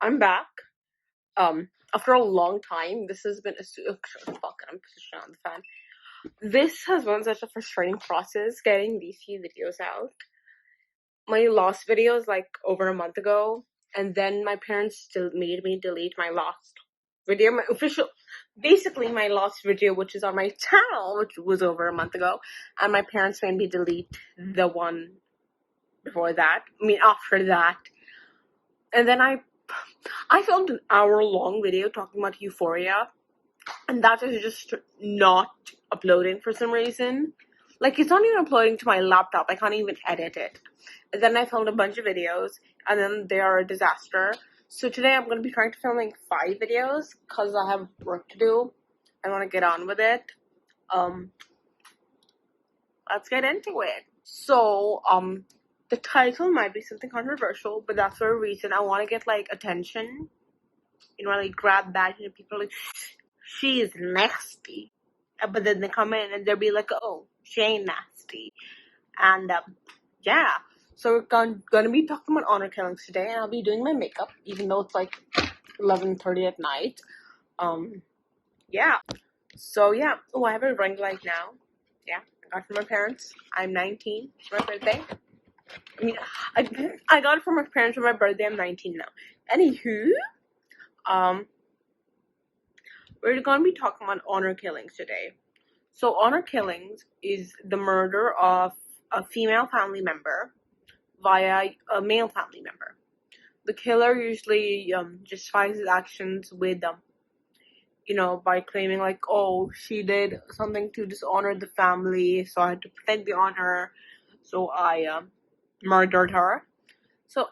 I'm back. After a long time, this has been fuck. I'm pushing on the fan. This has been such a frustrating process getting these few videos out. My last video is like over a month ago, and then my parents still made me delete my last video, basically my last video, which is on my channel, which was over a month ago, and my parents made me delete the one before that. After that, and then I filmed an hour-long video talking about Euphoria, and that is just not uploading for some reason. Like, it's not even uploading to my laptop. I can't even edit it. And then I filmed a bunch of videos, and then they are a disaster. So today I'm going to be trying to film like 5 videos, because I have work to do. I want to get on with it. Let's get into it. So, the title might be something controversial, but that's for a reason. I want to get, like, attention. Like, grab that, people are like, she is nasty. But then they come in and they'll be like, oh, she ain't nasty. And, yeah. So we're going to be talking about honor killings today, and I'll be doing my makeup, even though it's, like, 11:30 at night. Yeah. So, yeah. Oh, I have a ring light now. Yeah. I got it from my parents. I'm 19. It's my birthday. I got it from my parents for my birthday. I'm 19 now. Anywho, we're going to be talking about honor killings today. So honor killings is the murder of a female family member via a male family member. The killer usually justifies his actions with, by claiming like, oh, she did something to dishonor the family, so I had to protect the honor, so I murdered her. So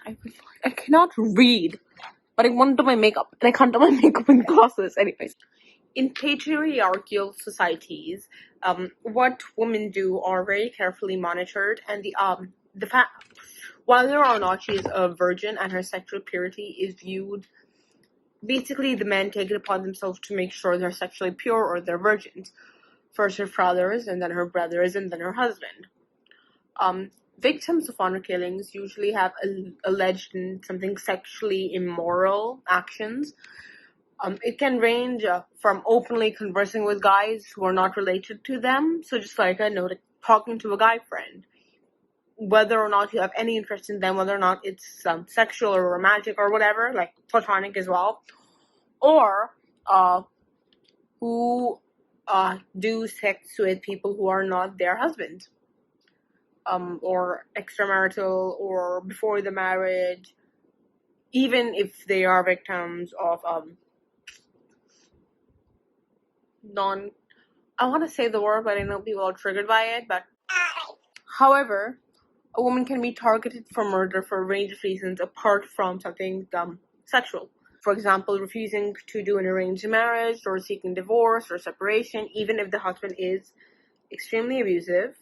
I cannot read, but I want to do my makeup, and I can't do my makeup in glasses. Anyways, in patriarchal societies, what women do are very carefully monitored, and whether or not she is a virgin and her sexual purity is viewed. Basically, the men take it upon themselves to make sure they're sexually pure or they're virgins. First her fathers, and then her brothers, and then her husband. Victims of honor killings usually have alleged in something sexually immoral actions. It can range from openly conversing with guys who are not related to them. So just like talking to a guy friend. Whether or not you have any interest in them, whether or not it's sexual or romantic or whatever, like platonic as well. Or who do sex with people who are not their husbands. Or extramarital or before the marriage. Even if they are victims of I want to say the word, but I know people are triggered by it, but however, a woman can be targeted for murder for a range of reasons apart from something sexual. For example, refusing to do an arranged marriage or seeking divorce or separation, even if the husband is extremely abusive.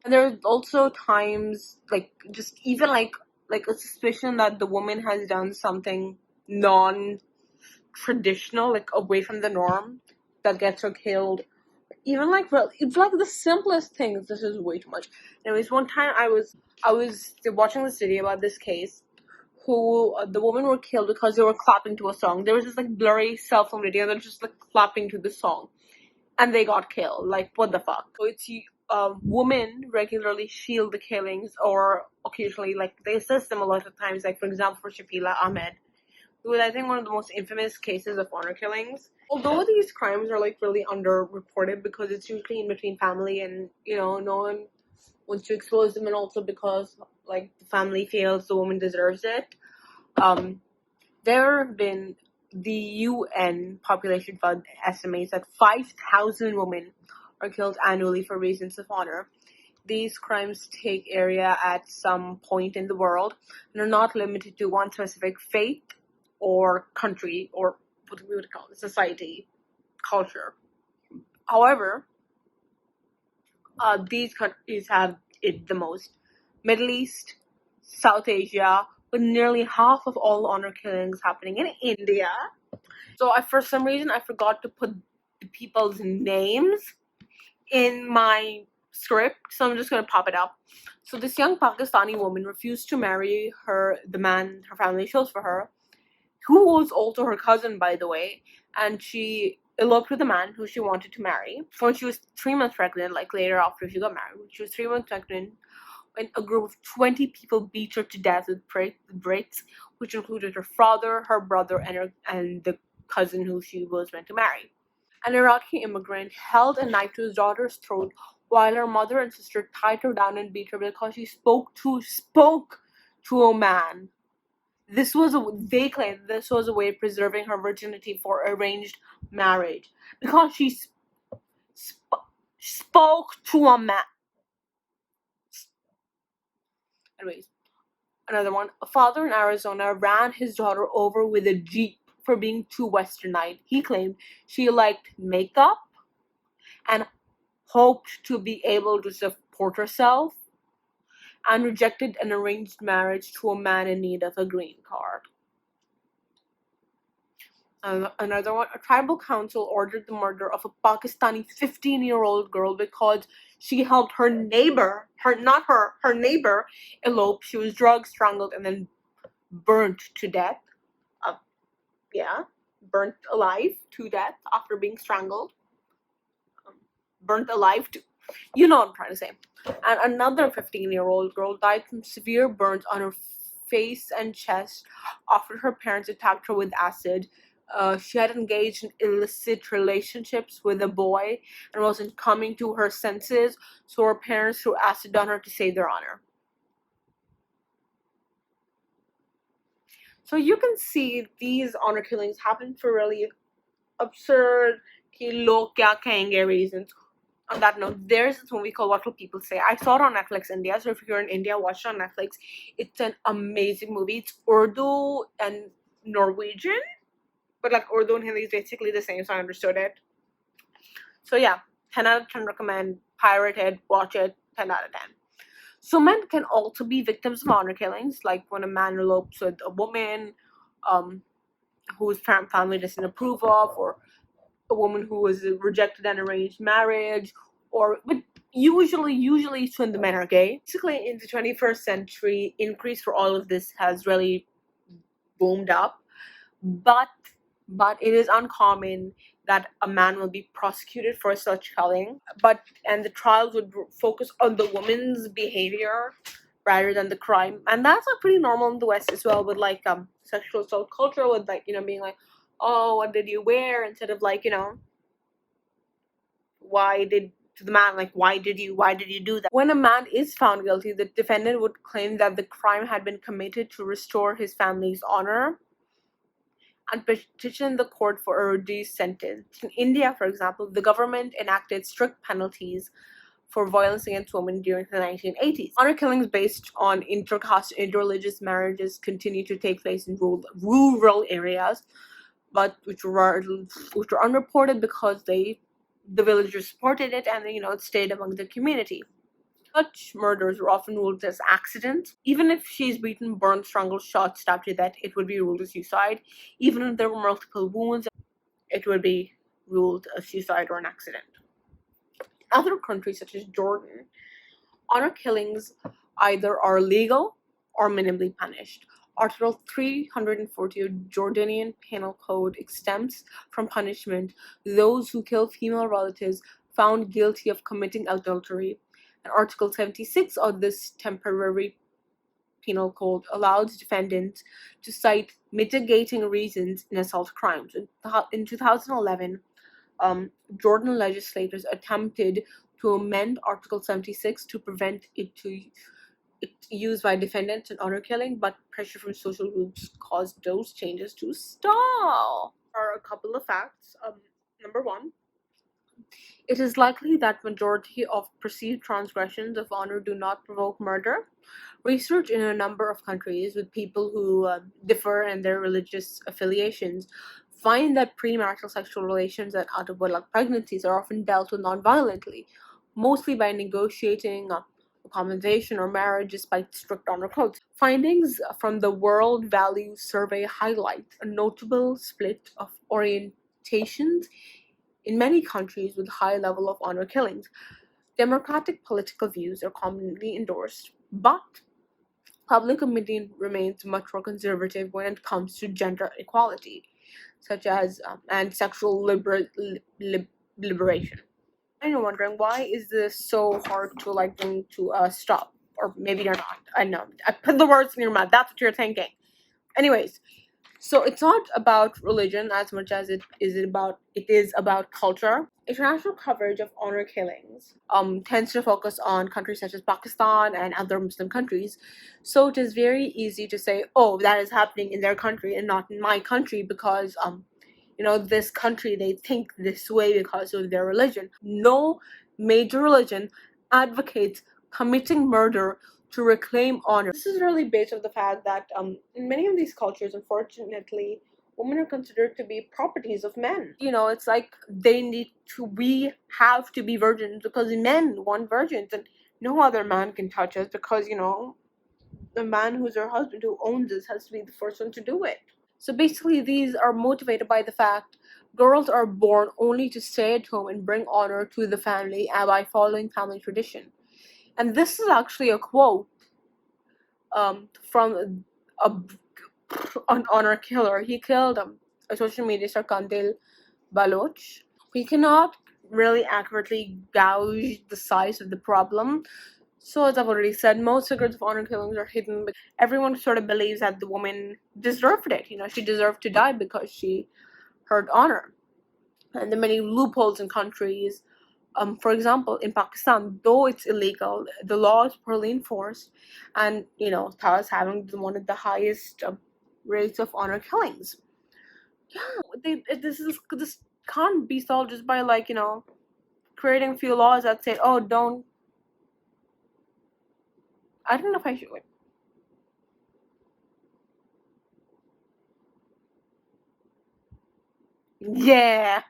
And there are also times, like, just even like a suspicion that the woman has done something non-traditional, like away from the norm, that gets her killed. Even it's like the simplest things. This is way too much. Anyways, one time I was watching this video about this case, who the women were killed because they were clapping to a song. There was this like blurry cell phone video, and they're just like clapping to the song, and they got killed. Like, what the fuck? So it's women regularly shield the killings, or occasionally like they assist them a lot of times. Like, for example, for Shapila Ahmed, who is I think one of the most infamous cases of honor killings. Although these crimes are like really underreported because it's usually in between family, and no one wants to expose them, and also because like the family feels the woman deserves it. There have been, the UN Population Fund estimates that 5,000 women are killed annually for reasons of honor. These crimes take area at some point in the world and are not limited to one specific faith or country, or what we would call it, society, culture. However, these countries have it the most. Middle East, South Asia, with nearly half of all honor killings happening in India. So for some reason, I forgot to put the people's names in my script, so I'm just gonna pop it up. So this young Pakistani woman refused to marry the man her family chose for her, who was also her cousin, by the way, and she eloped with a man who she wanted to marry. When she was 3 months pregnant, like later after she got married, when she was 3 months pregnant, when a group of 20 people beat her to death with bricks, which included her father, her brother, and the cousin who she was meant to marry. An Iraqi immigrant held a knife to his daughter's throat while her mother and sister tied her down and beat her because she spoke to a man. They claimed this was a way of preserving her virginity for arranged marriage because she spoke to a man. Anyways, another one. A father in Arizona ran his daughter over with a Jeep for being too westernized. He claimed she liked makeup and hoped to be able to support herself, and rejected an arranged marriage to a man in need of a green card. Another one, a tribal council ordered the murder of a Pakistani 15-year-old girl because she helped her neighbor, her neighbor, elope. She was drugged, strangled, and then burnt to death. Uh, yeah, burnt alive to death after being strangled. Burnt alive to, you know what I'm trying to say. And another 15-year-old girl died from severe burns on her face and chest after her parents attacked her with acid. She had engaged in illicit relationships with a boy and wasn't coming to her senses, so her parents threw acid on her to save their honor. So you can see these honor killings happen for really absurd, कि लोग क्या कहेंगे reasons. On that note, there's this movie called What Will People Say. I saw it on Netflix India, so if you're in India, watch it on Netflix. It's an amazing movie. It's Urdu and Norwegian, but like Urdu and Hindi is basically the same, so I understood it. So yeah, 10 out of 10 recommend. Pirate it, watch it, 10 out of 10. So men can also be victims of honor killings, like when a man elopes with a woman whose family doesn't approve of, or a woman who was rejected an arranged marriage, but usually it's when the men are gay. Basically, in the 21st century, increase for all of this has really boomed up, but it is uncommon that a man will be prosecuted for such killing. And the trials would focus on the woman's behavior rather than the crime, and that's like pretty normal in the West as well, with like sexual assault culture, with like being like, oh, what did you wear, instead of like why did to the man, like why did you do that. When a man is found guilty, the defendant would claim that the crime had been committed to restore his family's honor and petition the court for a reduced sentence. In India, for example, the government enacted strict penalties for violence against women during the 1980s. Honor killings based on intercaste, interreligious marriages continue to take place in rural areas, but which were unreported because the villagers supported it, and it stayed among the community. Such murders were often ruled as accidents. Even if she's beaten, burned, strangled, shot, stabbed to death, it would be ruled as suicide. Even if there were multiple wounds, it would be ruled a suicide or an accident. Other countries such as Jordan, honor killings either are legal or minimally punished. Article 340 of Jordanian Penal Code exempts from punishment those who kill female relatives found guilty of committing adultery. And Article 76 of this temporary penal code allows defendants to cite mitigating reasons in assault crimes. In 2011, Jordan legislators attempted to amend Article 76 to prevent it used by defendants in honor killing, but pressure from social groups caused those changes to stall. Are a couple of facts. Number one, it is likely that majority of perceived transgressions of honor do not provoke murder. Research in a number of countries with people who differ in their religious affiliations find that premarital sexual relations and out-of-wedlock pregnancies are often dealt with non-violently, mostly by negotiating accommodation or marriage despite strict honor codes. Findings from the World Values Survey highlight a notable split of orientations in many countries with high level of honor killings. Democratic political views are commonly endorsed, but public opinion remains much more conservative when it comes to gender equality, such as and sexual liberation. And you're wondering, why is this so hard to like bring to a stop? Or maybe you're not. I know. I put the words in your mouth. That's what you're thinking. Anyways, so it's not about religion as much as it is about culture. International coverage of honor killings tends to focus on countries such as Pakistan and other Muslim countries. So it is very easy to say, oh, that is happening in their country and not in my country because this country, they think this way because of their religion. No major religion advocates committing murder to reclaim honor. This is really based on the fact that in many of these cultures, unfortunately, women are considered to be properties of men. It's like we have to be virgins because men want virgins, and no other man can touch us because, the man who's our husband, who owns us, has to be the first one to do it. So basically, these are motivated by the fact girls are born only to stay at home and bring honor to the family and by following family tradition. And this is actually a quote from an honor killer. He killed a social media star, Kandil Baloch. We cannot really accurately gauge the size of the problem. So as I've already said, most records of honor killings are hidden, but everyone sort of believes that the woman deserved it. She deserved to die because she hurt honor. And there are many loopholes in countries. For example, in Pakistan, though it's illegal, the law is poorly enforced, and thus having one of the highest rates of honor killings. Yeah, this can't be solved just by creating a few laws that say, oh, don't. I don't know if I should. Yeah.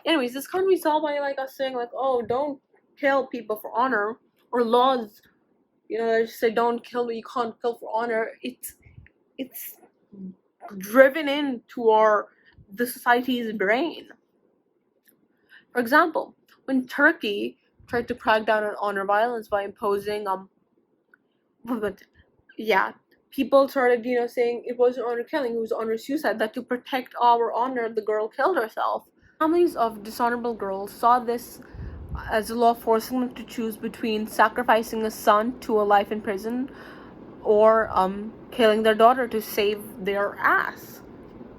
Anyways, this can't be solved by us saying oh, don't kill people for honor, or laws that just say don't kill, you can't kill for honor. It's driven into the society's brain. For example, when Turkey tried to crack down on honor violence by imposing yeah, people started saying it wasn't honor killing, it was honor suicide, that to protect our honor the girl killed herself. Families of dishonorable girls saw this as a law forcing them to choose between sacrificing a son to a life in prison or killing their daughter to save their ass.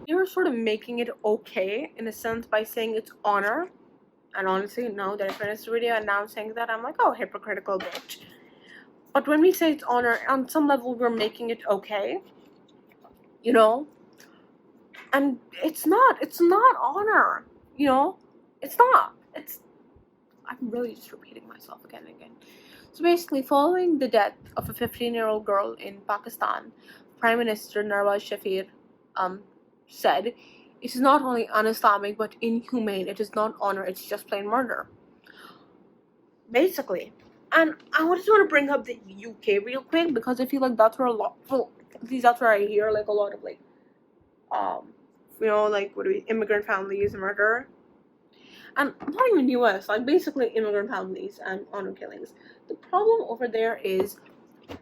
You're sort of making it okay in a sense by saying it's honor. And honestly, now that I finished the video and now I'm saying that, I'm like, oh, hypocritical bitch. But when we say it's honor, on some level we're making it okay. And it's not honor. It's not. I'm really just repeating myself again and again. So basically, following the death of a 15-year-old girl in Pakistan, Prime Minister Nawaz Sharif said, "It is not only un-Islamic but inhumane. It is not honor. It's just plain murder." Basically, and I just want to bring up the UK real quick because I feel like that's where a lot. Well, at least that's where I hear a lot of immigrant families murder. And not even US, basically immigrant families and honor killings. The problem over there is,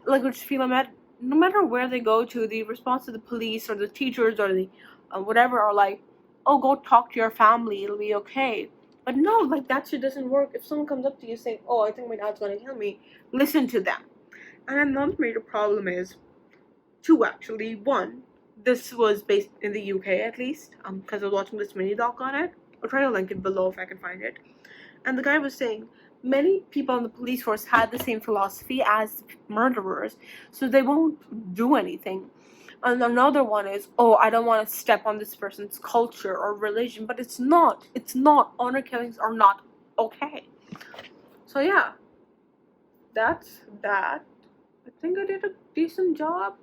which feel no matter where they go to, the response of the police or the teachers or the whatever are like, oh, go talk to your family, it'll be okay. But no, that shit doesn't work. If someone comes up to you saying, oh, I think my dad's gonna kill me, listen to them. And another major problem is, two actually. One, this was based in the UK at least, because I was watching this mini doc on it. I'll try to link it below if I can find it. And the guy was saying many people in the police force had the same philosophy as murderers, so they won't do anything. And another one is, oh, I don't want to step on this person's culture or religion, but it's not. Honor killings are not okay. So yeah, that's that. I think I did a decent job.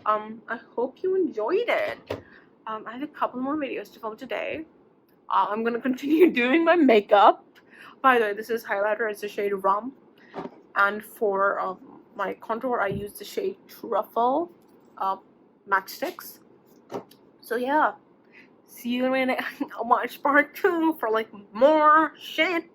I hope you enjoyed it. I have a couple more videos to film today. I'm gonna continue doing my makeup. By the way, this is highlighter. It's the shade Rum. And for my contour, I use the shade Truffle matchsticks. So yeah, See you in watch part 2 for like more shit.